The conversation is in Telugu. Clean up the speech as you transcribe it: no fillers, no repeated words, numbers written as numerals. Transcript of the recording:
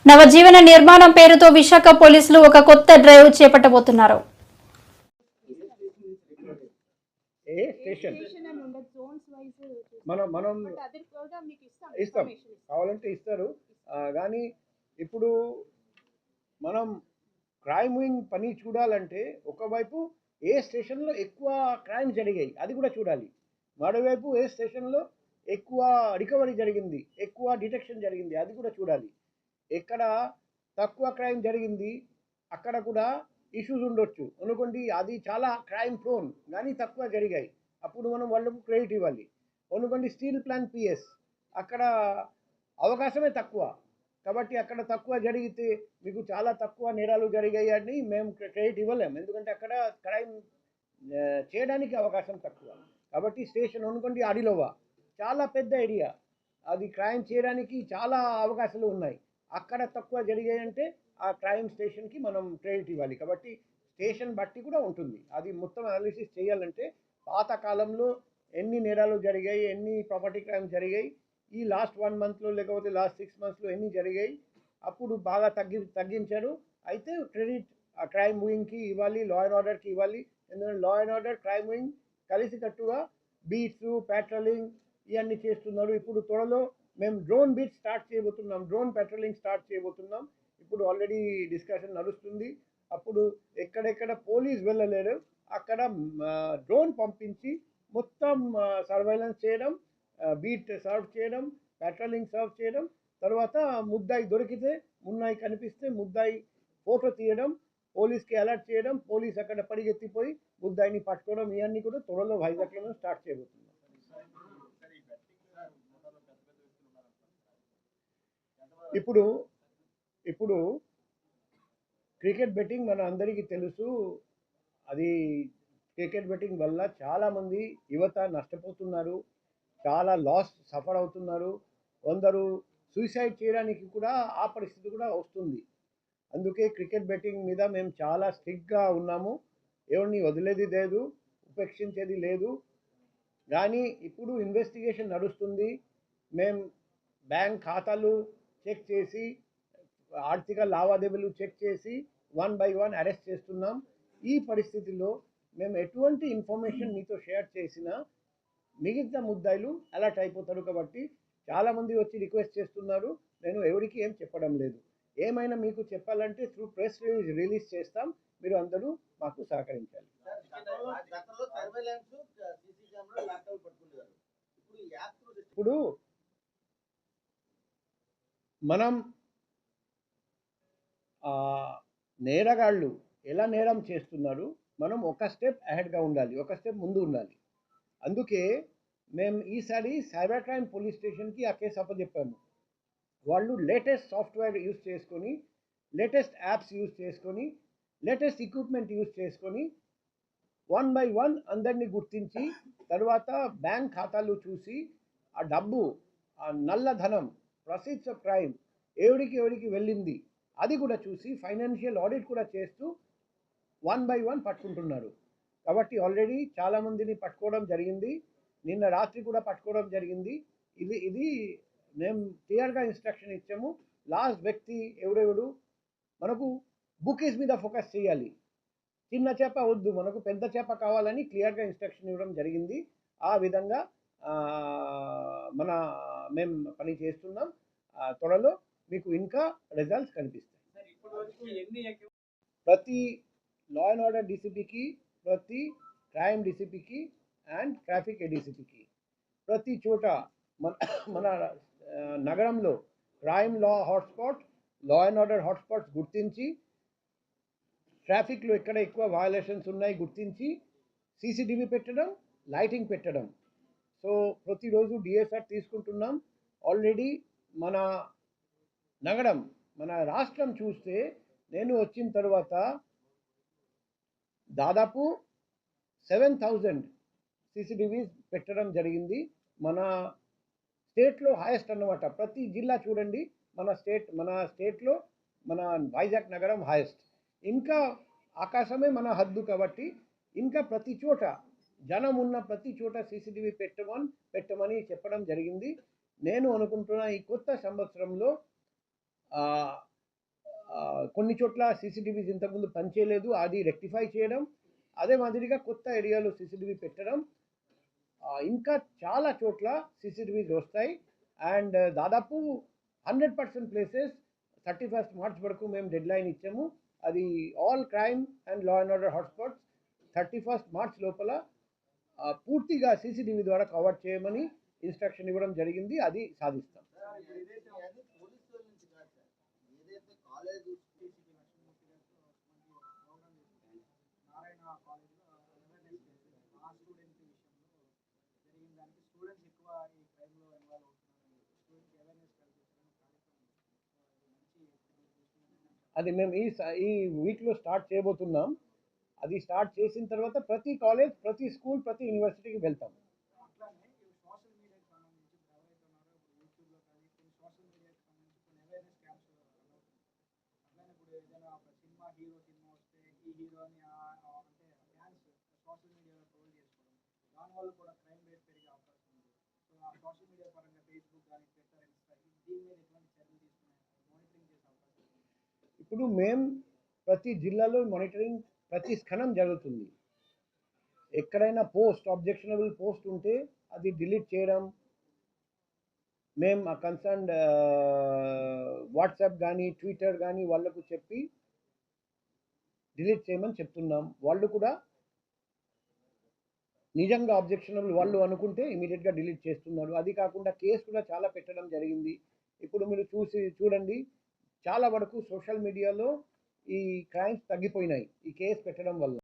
నవజీవన నిర్మాణం పేరుతో విశాఖ పోలీసులు ఒక కొత్త డ్రైవ్ చేపట్టబోతున్నారు. మనం ఇస్తాం కావాలంటే ఇస్తారు. కానీ ఇప్పుడు మనం క్రైమ్ వింగ్ పని చూడాలంటే ఒకవైపు ఏ స్టేషన్లో ఎక్కువ క్రైమ్ జరిగాయి అది కూడా చూడాలి, మరోవైపు ఏ స్టేషన్లో ఎక్కువ రికవరీ జరిగింది, ఎక్కువ డిటెక్షన్ జరిగింది అది కూడా చూడాలి. ఎక్కడ తక్కువ క్రైమ్ జరిగింది అక్కడ కూడా ఇష్యూస్ ఉండొచ్చు అనుకోండి, అది చాలా క్రైమ్ ప్రోన్ కానీ తక్కువ జరిగాయి, అప్పుడు మనం వాళ్ళకు క్రెడిట్ ఇవ్వాలి. అనుకోండి స్టీల్ ప్లాంట్ పిఎస్ అక్కడ అవకాశమే తక్కువ, కాబట్టి అక్కడ తక్కువ జరిగితే మీకు చాలా తక్కువ నేరాలు జరిగాయి అని మేము క్రెడిట్ ఇవ్వలేము, ఎందుకంటే అక్కడ క్రైమ్ చేయడానికి అవకాశం తక్కువ. కాబట్టి స్టేషన్ అనుకోండి అడిలోవా చాలా పెద్ద ఏరియా, అది క్రైమ్ చేయడానికి చాలా అవకాశాలు ఉన్నాయి, అక్కడ తక్కువ జరిగాయంటే ఆ క్రైమ్ స్టేషన్కి మనం క్రెడిట్ ఇవ్వాలి. కాబట్టి స్టేషన్ బట్టి కూడా ఉంటుంది, అది మొత్తం అనాలిసిస్ చేయాలంటే పాత కాలంలో ఎన్ని నేరాలు జరిగాయి, ఎన్ని ప్రాపర్టీ క్రైమ్ జరిగాయి, ఈ లాస్ట్ 1 మంత్లో లేకపోతే లాస్ట్ 6 మంత్స్లో ఎన్ని జరిగాయి, అప్పుడు బాగా తగ్గించారు. అయితే క్రెడిట్ ఆ క్రైమ్ వింగ్కి ఇవ్వాలి, లా అండ్ ఆర్డర్కి ఇవ్వాలి. ఎందుకంటే law and order crime wing కలిసికట్టుగా బీట్స్ పెట్రోలింగ్ ఇవన్నీ చేస్తున్నారు. ఇప్పుడు త్వరలో మేము డ్రోన్ బీట్ స్టార్ట్ చేయబోతున్నాం, డ్రోన్ పెట్రోలింగ్ స్టార్ట్ చేయబోతున్నాం. ఇప్పుడు ఆల్రెడీ డిస్కషన్ నడుస్తుంది. అప్పుడు ఎక్కడెక్కడ పోలీస్ వెళ్ళలేరు అక్కడ డ్రోన్ పంపించి మొత్తం సర్వైలెన్స్ చేయడం, బీట్ సర్వ్ చేయడం, పెట్రోలింగ్ సర్వ్ చేయడం, తర్వాత ముద్దాయి దొరికితే మున్నాయి కనిపిస్తే ముద్దాయి ఫోటో తీయడం, పోలీస్కి అలర్ట్ చేయడం, పోలీస్ అక్కడ పరిగెత్తిపోయి ముద్దాయిని పట్టుకోవడం, ఇవన్నీ కూడా త్వరలో వైజాగ్లో స్టార్ట్ చేయబోతున్నాం. ఇప్పుడు క్రికెట్ బెట్టింగ్ మన అందరికీ తెలుసు, అది క్రికెట్ బెట్టింగ్ వల్ల చాలామంది యువత నష్టపోతున్నారు, చాలా లాస్ సఫర్ అవుతున్నారు, కొందరు సూసైడ్ చేయడానికి కూడా ఆ పరిస్థితి కూడా వస్తుంది. అందుకే క్రికెట్ బెట్టింగ్ మీద మేము చాలా స్ట్రిక్ట్గా ఉన్నాము, ఎవరిని వదిలేది లేదు, ఉపేక్షించేది లేదు. కానీ ఇప్పుడు ఇన్వెస్టిగేషన్ నడుస్తుంది, మేము బ్యాంక్ ఖాతాలు చెక్ చేసి ఆర్థిక లావాదేవీలు చెక్ చేసి 1 by 1 అరెస్ట్ చేస్తున్నాం. ఈ పరిస్థితిలో మేము ఎటువంటి ఇన్ఫర్మేషన్ మీతో షేర్ చేసినా మిగతా ముద్దాయిలు అలర్ట్ అయిపోతారు. కాబట్టి చాలామంది వచ్చి రిక్వెస్ట్ చేస్తున్నారు, నేను ఎవరికి ఏం చెప్పడం లేదు, ఏమైనా మీకు చెప్పాలంటే త్రూ ప్రెస్ రిలీజ్ చేస్తాం, మీరు అందరూ మాకు సహకరించాలి. ఇప్పుడు మనం నేరగాళ్ళు ఎలా నేరం చేస్తున్నారు, మనం ఒక స్టెప్ అహెడ్గా ఉండాలి, ఒక స్టెప్ ముందు ఉండాలి. అందుకే మేము ఈసారి సైబర్ క్రైమ్ పోలీస్ స్టేషన్కి ఆ కేసు అప్పచెప్పాము. వాళ్ళు లేటెస్ట్ సాఫ్ట్వేర్ యూజ్ చేసుకొని, లేటెస్ట్ యాప్స్ యూజ్ చేసుకొని, లేటెస్ట్ ఎక్విప్మెంట్ యూజ్ చేసుకొని 1 by 1 అందరినీ గుర్తించి, తర్వాత బ్యాంక్ ఖాతాలు చూసి ఆ డబ్బు, ఆ నల్లధనం, ప్రొసీడ్స్ ఆఫ్ క్రైమ్ ఎవరికి వెళ్ళింది అది కూడా చూసి ఫైనాన్షియల్ ఆడిట్ కూడా చేస్తూ 1 by 1 పట్టుకుంటున్నారు. కాబట్టి ఆల్రెడీ చాలామందిని పట్టుకోవడం జరిగింది, నిన్న రాత్రి కూడా పట్టుకోవడం జరిగింది. ఇది మేము క్లియర్గా ఇన్స్ట్రక్షన్ ఇచ్చాము, లాస్ట్ వ్యక్తి ఎవడెవడు, మనకు బుకీస్ మీద ఫోకస్ చేయాలి, చిన్న చేప వద్దు, మనకు పెద్ద చేప కావాలని క్లియర్గా ఇన్స్ట్రక్షన్ ఇవ్వడం జరిగింది. ఆ విధంగా మేము పని చేస్తున్నాం. త్వరలో మీకు ఇంకా రిజల్ట్స్ కనిపిస్తాయి. ప్రతి లా అండ్ ఆర్డర్ డీసీపీకి, ప్రతి క్రైమ్ డీసీపీకి అండ్ ట్రాఫిక్ ఏడీసీపీకి ప్రతి చోట మన నగరంలో crime law hotspot, law and order hotspots గుర్తించి, ట్రాఫిక్లో ఎక్కడ ఎక్కువ వయలేషన్స్ ఉన్నాయి గుర్తించి సీసీటీవీ పెట్టడం, లైటింగ్ పెట్టడం. సో ప్రతిరోజు డిఎస్ఆర్ తీసుకుంటున్నాం. ఆల్రెడీ మన నగరం, మన రాష్ట్రం చూస్తే నేను వచ్చిన తర్వాత దాదాపు 7,000 సీసీటీవీస్ పెట్టడం జరిగింది. మన స్టేట్లో హైయెస్ట్ అన్నమాట. ప్రతి జిల్లా చూడండి, మన స్టేట్లో మన వైజాగ్ నగరం హైయెస్ట్. ఇంకా ఆకాశమే మన హద్దు కాబట్టి ఇంకా ప్రతి చోట జనం ఉన్న ప్రతి చోట సీసీటీవీ పెట్టమని చెప్పడం జరిగింది. నేను అనుకుంటున్నా ఈ కొత్త సంవత్సరంలో కొన్ని చోట్ల సీసీటీవీస్ ఇంతకుముందు పనిచేయలేదు, అది రెక్టిఫై చేయడం, అదే మాదిరిగా కొత్త ఏరియాలో సీసీటీవీ పెట్టడం, ఇంకా చాలా చోట్ల సీసీటీవీస్ వస్తాయి. అండ్ దాదాపు 100% ప్లేసెస్ 31st మార్చ్ వరకు మేము డెడ్ లైన్ ఇచ్చాము. అది all crime and law and order hotspots 31st March లోపల పూర్తిగా సీసీటీవీ ద్వారా కవర్ చేయమని ఇన్స్ట్రక్షన్ ఇవ్వడం జరిగింది. అది సాధిస్తాం. అది మేము ఈ వీక్లో స్టార్ట్ చేయబోతున్నాం. అది స్టార్ట్ చేసిన తర్వాత ప్రతి కాలేజ్, ప్రతి స్కూల్, ప్రతి యూనివర్సిటీకి వెళ్తాం. ఇప్పుడు మేము ప్రతి జిల్లాలో మానిటరింగ్ ప్రతి క్షణం జరుగుతుంది. ఎక్కడైనా అబ్జెక్షనబుల్ పోస్ట్ ఉంటే అది డిలీట్ చేయడం, మేము ఆ కన్సర్న్డ్ వాట్సాప్ కానీ ట్విట్టర్ కానీ వాళ్ళకు చెప్పి డిలీట్ చేయమని చెప్తున్నాం. వాళ్ళు కూడా నిజంగా అబ్జెక్షనబుల్ వాళ్ళు అనుకుంటే ఇమీడియట్గా డిలీట్ చేస్తున్నారు. అది కాకుండా కేసు కూడా చాలా పెట్టడం జరిగింది. ఇప్పుడు మీరు చూడండి, చాలా వరకు సోషల్ మీడియాలో ఈ క్రైమ్స్ తగ్గిపోయినాయి ఈ కేసు పెట్టడం వల్ల.